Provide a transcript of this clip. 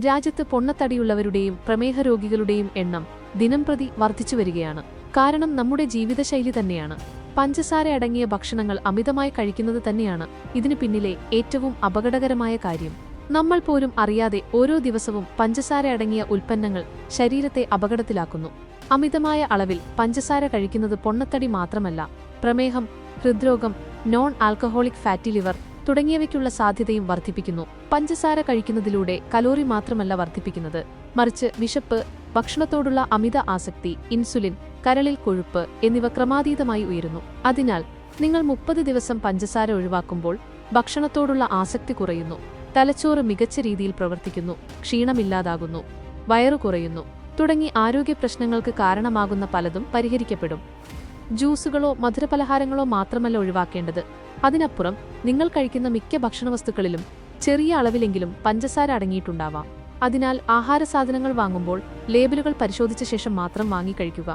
രാജ്യത്ത് പൊണ്ണത്തടിയുള്ളവരുടെയും പ്രമേഹ രോഗികളുടെയും എണ്ണം ദിനംപ്രതി വർദ്ധിച്ചുവരികയാണ്. കാരണം നമ്മുടെ ജീവിതശൈലി തന്നെയാണ്. പഞ്ചസാര അടങ്ങിയ ഭക്ഷണങ്ങൾ അമിതമായി കഴിക്കുന്നത് തന്നെയാണ് ഇതിനു പിന്നിലെ ഏറ്റവും അപകടകരമായ കാര്യം. നമ്മൾ പോലും അറിയാതെ ഓരോ ദിവസവും പഞ്ചസാര അടങ്ങിയ ഉൽപ്പന്നങ്ങൾ ശരീരത്തെ അപകടത്തിലാക്കുന്നു. അമിതമായ അളവിൽ പഞ്ചസാര കഴിക്കുന്നത് പൊണ്ണത്തടി മാത്രമല്ല, പ്രമേഹം, ഹൃദ്രോഗം, നോൺ ആൽക്കഹോളിക് ഫാറ്റി ലിവർ തുടങ്ങിയവയ്ക്കുള്ള സാധ്യതയും വർദ്ധിപ്പിക്കുന്നു. പഞ്ചസാര കഴിക്കുന്നതിലൂടെ കലോറി മാത്രമല്ല വർദ്ധിപ്പിക്കുന്നത്, മറിച്ച് വിശപ്പ്, ഭക്ഷണത്തോടുള്ള അമിത ആസക്തി, ഇൻസുലിൻ, കരളിൽ കൊഴുപ്പ് എന്നിവ ക്രമാതീതമായി ഉയരുന്നു. അതിനാൽ നിങ്ങൾ 30 ദിവസം പഞ്ചസാര ഒഴിവാക്കുമ്പോൾ ഭക്ഷണത്തോടുള്ള ആസക്തി കുറയുന്നു, തലച്ചോറ് മികച്ച രീതിയിൽ പ്രവർത്തിക്കുന്നു, ക്ഷീണമില്ലാതാകുന്നു, വയറു കുറയുന്നു തുടങ്ങി ആരോഗ്യ പ്രശ്നങ്ങൾക്ക് കാരണമാകുന്ന പലതും പരിഹരിക്കപ്പെടും. ജ്യൂസുകളോ മധുരപലഹാരങ്ങളോ മാത്രമല്ല ഒഴിവാക്കേണ്ടത്, അതിനപ്പുറം നിങ്ങൾ കഴിക്കുന്ന മിക്ക ഭക്ഷണവസ്തുക്കളിലും ചെറിയ അളവിലെങ്കിലും പഞ്ചസാര അടങ്ങിയിട്ടുണ്ടാവാം. അതിനാൽ ആഹാരസാധനങ്ങൾ വാങ്ങുമ്പോൾ ലേബലുകൾ പരിശോധിച്ച ശേഷം മാത്രം വാങ്ങിക്കഴിക്കുക.